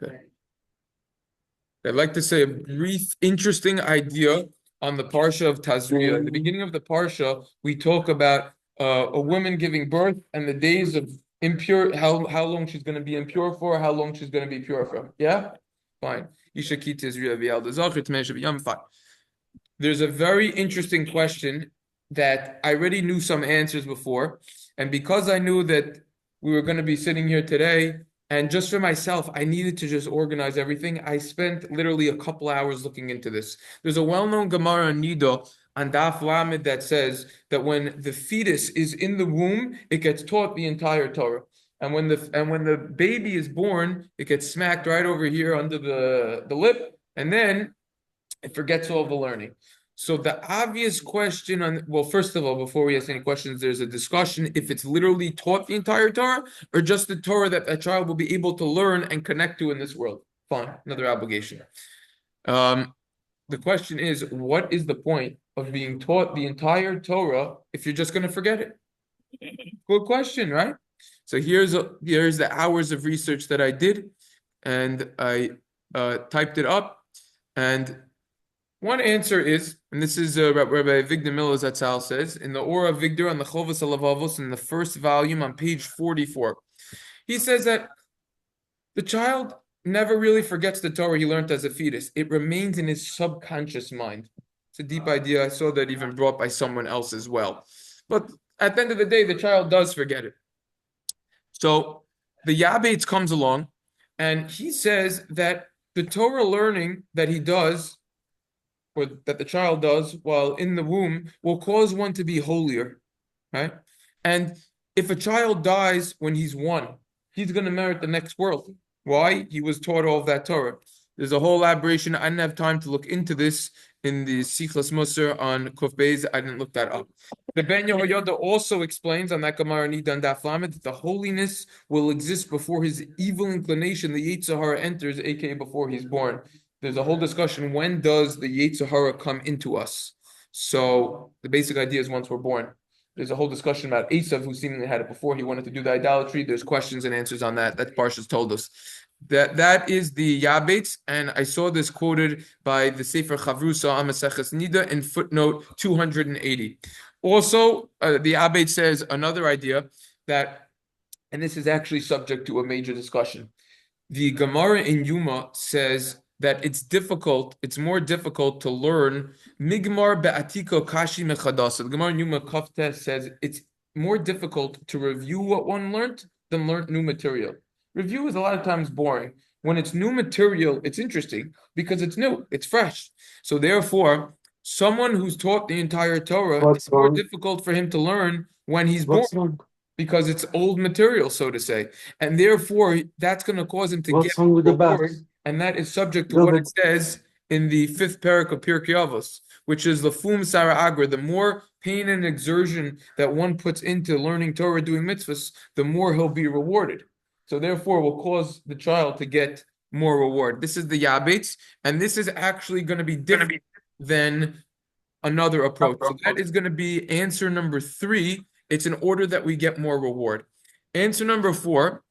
Okay. I'd like to say a brief, interesting idea on the Parsha of Tazria. At the beginning of the Parsha, we talk about a woman giving birth and the days of impure, how long she's going to be impure for, how long she's going to be pure for. Yeah? Fine. Fine. There's a very interesting question that I already knew some answers before. And because I knew that we were going to be sitting here today, and just for myself, I needed to just organize everything. I spent literally a couple hours looking into this. There's a well-known Gemara in Nida on Daf Lamed that says that when the fetus is in the womb, it gets taught the entire Torah. And when the baby is born, it gets smacked right over here under the lip, and then it forgets all the learning. So the obvious question first of all, before we ask any questions, there's a discussion if it's literally taught the entire Torah or just the Torah that a child will be able to learn and connect to in this world. Fine, another obligation. The question is, what is the point of being taught the entire Torah if you're just going to forget it? Good question, right? So here's the hours of research that I did, and I typed it up, and one answer is, and this is Rabbi Victor Miller Zatzal says, in the Ora Victor on the Chovos HaLevavos in the first volume on page 44. He says that the child never really forgets the Torah he learned as a fetus. It remains in his subconscious mind. It's a deep idea. I saw that even brought by someone else as well. But at the end of the day, the child does forget it. So the Yabates comes along, and he says that the Torah learning that he does, or that the child does while in the womb, will cause one to be holier, right? And if a child dies when he's 1, he's going to merit the next world. Why? He was taught all of that Torah. There's a whole elaboration. I didn't have time to look into this in the Sichlas Musar on Kuf Beis. I didn't look that up. The Ben Yehoyada also explains on that Gemara Nida and Daf Lamed that the holiness will exist before his evil inclination, the Yetzer Hara, enters, aka before he's born. There's a whole discussion, when does the Yetzer Hara come into us? So the basic idea is once we're born. There's a whole discussion about Esav, who seemingly had it before he wanted to do the idolatry. There's questions and answers on that. That Parshas told us. That is the Yabates, and I saw this quoted by the Sefer Chavrusa on Maseches Nida in footnote 280. Also, the Yabates says another idea that, and this is actually subject to a major discussion. The Gemara in Yuma says that it's more difficult to learn Migmar be'atiko kashi mechadas. The Gemara in Yuma Kafta says it's more difficult to review what one learned than learn new material. Review is a lot of times boring. When it's new material, it's interesting because it's new, it's fresh. So therefore, someone who's taught the entire Torah, it's more difficult for him to learn when he's born because it's old material, so to say. And therefore, that's going to cause him to get bored, and that is subject to what it says in the 5th parak of Pirkei Avos, which is the Fum Sara Agra. The more pain and exertion that one puts into learning Torah, doing mitzvahs, the more he'll be rewarded. So therefore, will cause the child to get more reward. This is the Yabates, and this is actually going to be different than another approach. So that is going to be answer number 3. It's in order that we get more reward. Answer number 4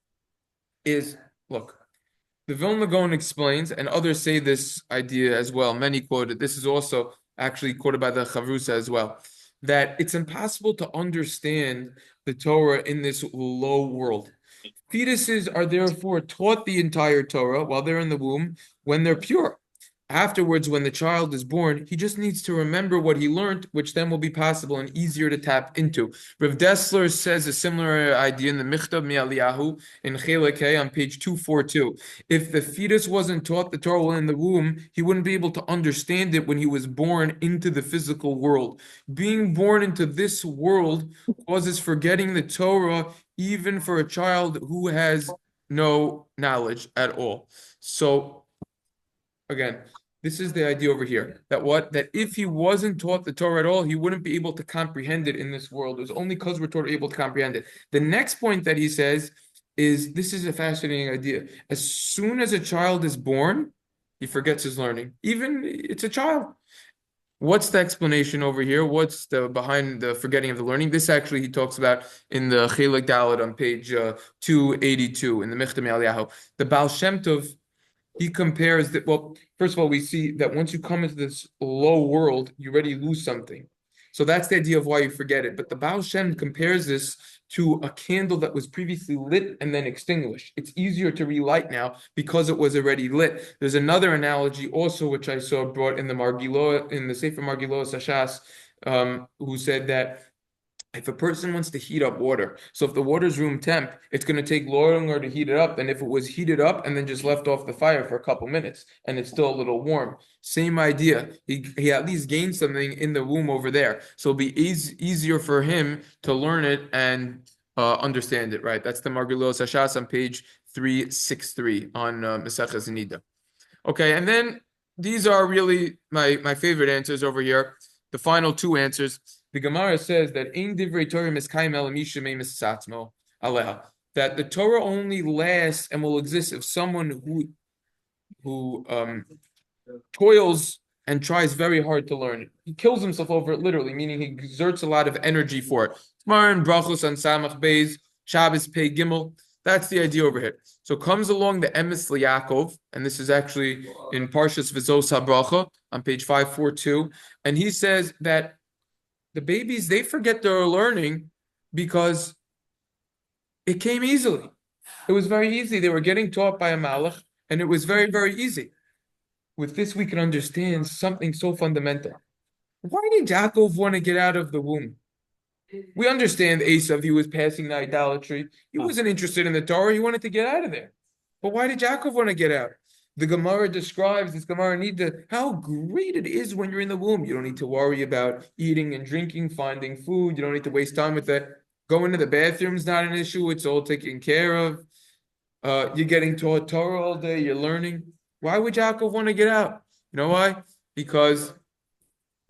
is, look, the Vilna Gaon explains, and others say this idea as well. Many quote it. This is also actually quoted by the Chavrusa as well, that it's impossible to understand the Torah in this low world. Fetuses are therefore taught the entire Torah while they're in the womb when they're pure. Afterwards, when the child is born, he just needs to remember what he learned, which then will be possible and easier to tap into. Rav Dessler says a similar idea in the Michtav Mi'Aliyahu in Chelek on page 242. If the fetus wasn't taught the Torah while in the womb, he wouldn't be able to understand it when he was born into the physical world. Being born into this world causes forgetting the Torah, even for a child who has no knowledge at all. So, again, this is the idea over here, that if he wasn't taught the Torah at all, he wouldn't be able to comprehend it in this world. It was only because we're taught able to comprehend it. The next point that he says is, this is a fascinating idea. As soon as a child is born, he forgets his learning. Even it's a child. What's the explanation over here? What's the behind the forgetting of the learning? This actually he talks about in the Chelek Dalet on page 282 in the Michtav Mi'Aliyahu. The Baal Shem Tov he compares that. Well, first of all, we see that once you come into this low world, you already lose something. So that's the idea of why you forget it. But the Baal Shem compares this to a candle that was previously lit and then extinguished. It's easier to relight now because it was already lit. There's another analogy also, which I saw brought in the Margilo, in the Sefer Margilo Sashas, who said that if a person wants to heat up water, so if the water's room temp, it's going to take longer to heat it up than if it was heated up and then just left off the fire for a couple minutes and it's still a little warm. Same idea. He at least gained something in the womb over there. So it'll be easier for him to learn it and understand it, right? That's the Margulios Hashas on page 363 on Maseches Nida. Okay, and then these are really my favorite answers over here. The final two answers. The Gemara says that in divrei Torah miskayim el misha me'misatzmo aleha, that the Torah only lasts and will exist if someone who toils and tries very hard to learn it. He kills himself over it literally, meaning he exerts a lot of energy for it. Gemara in Berachos and Beis Shabbos Pei Gimel. That's the idea over here. So comes along the Emes L'Yaakov, and this is actually in Parshas V'zos HaBracha on page 542, and he says that the babies, they forget their learning because it came easily. It was very easy. They were getting taught by a malach, and it was very, very easy. With this, we can understand something so fundamental. Why did Yaakov want to get out of the womb? We understand Esav, he was passing the idolatry. He wasn't interested in the Torah. He wanted to get out of there. But why did Yaakov want to get out? The Gemara describes, this Gemara Nida, how great it is when you're in the womb. You don't need to worry about eating and drinking, finding food. You don't need to waste time with that. Going to the bathroom's not an issue. It's all taken care of. You're getting taught Torah all day. You're learning. Why would Yaakov want to get out? You know why? Because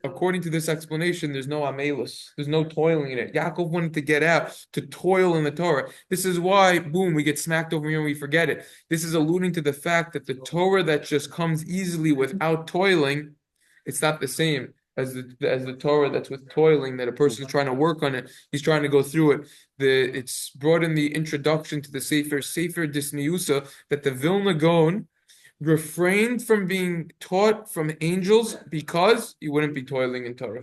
according to this explanation, there's no amelus. There's no toiling in it. Yaakov wanted to get out, to toil in the Torah. This is why, boom, we get smacked over here and we forget it. This is alluding to the fact that the Torah that just comes easily without toiling, it's not the same as the Torah that's with toiling, that a person is trying to work on it. He's trying to go through it. It's brought in the introduction to the Sefer Disniusa that the Vilna Gaon refrained from being taught from angels because you wouldn't be toiling in Torah.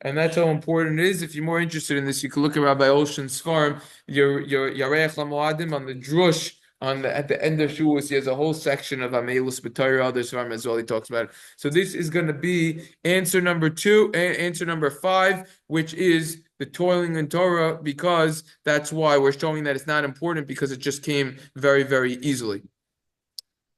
And that's how important it is. If you're more interested in this, you can look at Rabbi Olshan's farm, your Yareach Lamoadim on the Drush, at the end of Shuas. He has a whole section of Amelus B'Torah, other farm as well. He talks about it. So this is going to be answer number 2 and answer number 5, which is the toiling in Torah, because that's why we're showing that it's not important, because it just came very, very easily.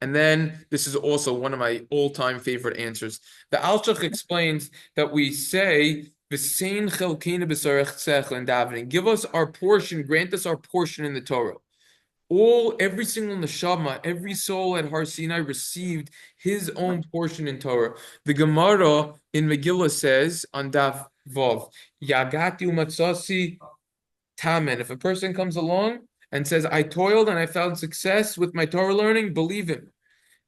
And then this is also one of my all-time favorite answers. The Alshach explains that we say, "V'sein chelkeinu b'sarech tzechel" in davening. Give us our portion, grant us our portion in the Torah. Every single neshama, every soul at Har Sinai received his own portion in Torah. The Gemara in Megillah says on Daf Vav, "Yagati umatzasi tamen." If a person comes along and says, "I toiled and I found success with my Torah learning," believe him.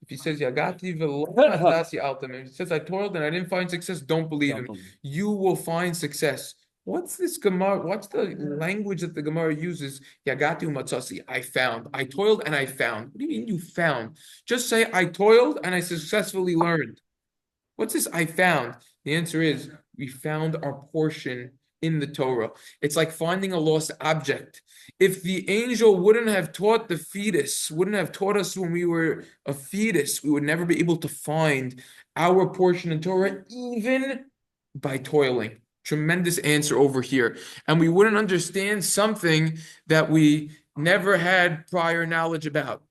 If he says, "Yagati v'lo altam," if he says, "I toiled and I didn't find success," don't believe him. You will find success. What's this Gemara? What's the language that the Gemara uses? Yagati umatzasi, I found. I toiled and I found. What do you mean you found? Just say, "I toiled and I successfully learned." What's this I found? The answer is, we found our portion in the Torah. It's like finding a lost object. If the angel wouldn't have taught the fetus, wouldn't have taught us when we were a fetus, we would never be able to find our portion in Torah, even by toiling. Tremendous answer over here. And we wouldn't understand something that we never had prior knowledge about.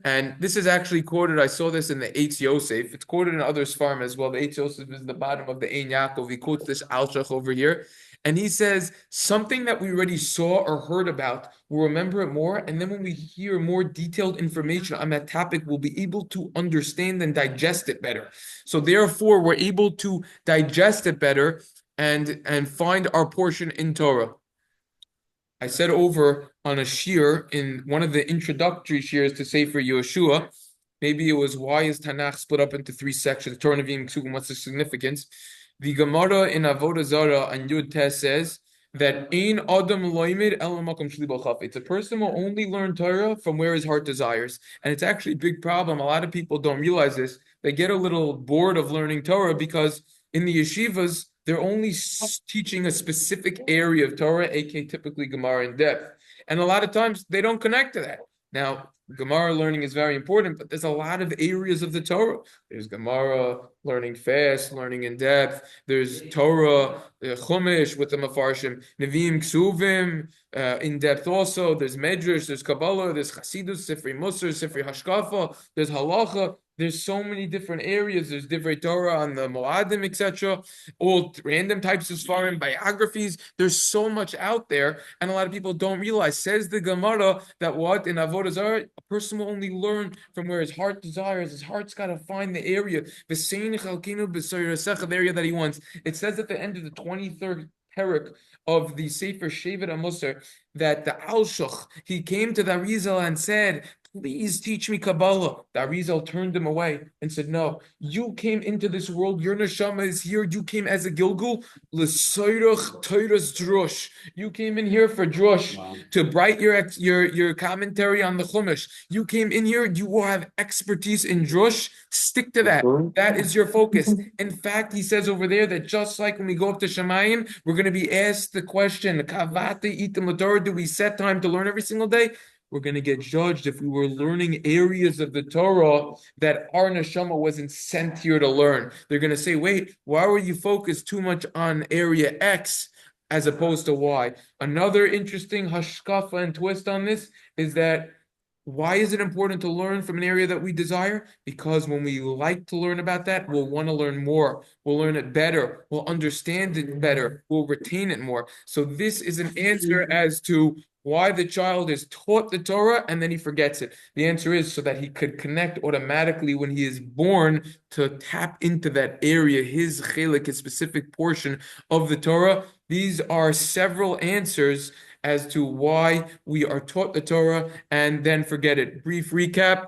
And this is actually quoted, I saw this in the Eitz Yosef. It's quoted in other Sfarim as well. The Eitz Yosef is the bottom of the Ein Yaakov. He quotes this Alshach over here. And he says, something that we already saw or heard about, we'll remember it more. And then when we hear more detailed information on that topic, we'll be able to understand and digest it better. So therefore, we're able to digest it better and find our portion in Torah. I said over on a shir, in one of the introductory shirs to Sefer Yehoshua, maybe it was, why is Tanakh split up into 3 sections? Torah, Nevi'im, Ksuvim, what's the significance? The Gemara in Avodah Zarah and Yud Tes says that ein adam loimid el makom shli bo chafetz. A person will only learn Torah from where his heart desires, and it's actually a big problem. A lot of people don't realize this. They get a little bored of learning Torah because in the yeshivas they're only teaching a specific area of Torah, aka typically Gemara in depth, and a lot of times they don't connect to that. Now, Gemara learning is very important, but there's a lot of areas of the Torah. There's Gemara, learning fast, learning in depth. There's Torah, Chumash with the Mefarshim, Nevi'im, Ksuvim, in depth also. There's Medrash, there's Kabbalah, there's Chasidus, Sifrei Musar, Sifrei Hashkafa, there's Halacha. There's so many different areas. There's Divrei Torah on the Moadim, etc. All random types of Svarim, biographies. There's so much out there, and a lot of people don't realize. Says the Gemara that what in Avodah Zarah, a person will only learn from where his heart desires. His heart's got to find the area, the area that he wants. It says at the end of the 23rd parak of the Sefer Shevet HaMusar that the Alshach, he came to the Arizal and said, please teach me Kabbalah. The Arizal turned him away and said, no, you came into this world, your neshama is here, you came as a Gilgul, l'soyrach Torah's drush. You came in here for drush, to write your commentary on the Chumash. You came in here, you will have expertise in drush, stick to that. That is your focus. In fact, he says over there that just like when we go up to Shemayim, we're going to be asked the question, Kavate itim l'Torah, do we set time to learn every single day? We're going to get judged if we were learning areas of the Torah that our neshama wasn't sent here to learn. They're going to say, wait, why were you focused too much on area X as opposed to Y? Another interesting hashkafa and twist on this is that why is it important to learn from an area that we desire? Because when we like to learn about that, we'll want to learn more. We'll learn it better. We'll understand it better. We'll retain it more. So this is an answer as to why the child is taught the Torah and then he forgets it. The answer is so that he could connect automatically when he is born to tap into that area, his chelik, his specific portion of the Torah. These are several answers as to why we are taught the Torah and then forget it. Brief recap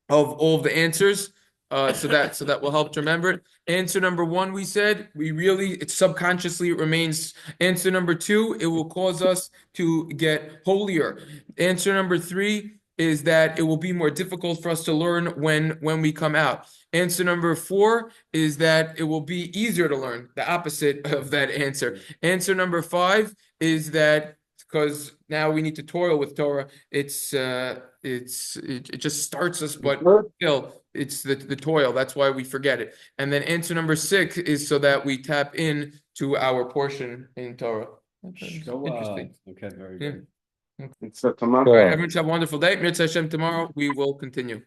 of all of the answers. So that will help to remember it. Answer number one, we said, it's subconsciously, it remains. Answer number two, it will cause us to get holier. Answer number three is that it will be more difficult for us to learn when we come out. Answer number four is that it will be easier to learn, the opposite of that answer. Answer number five is that because now we need to toil with Torah, it just starts us, but still, it's the toil. That's why we forget it. And then answer number six is so that we tap in to our portion in Torah. Okay, interesting. Okay, very good. Yeah. All right, everyone have a wonderful day. Mitzvah Hashem, tomorrow we will continue.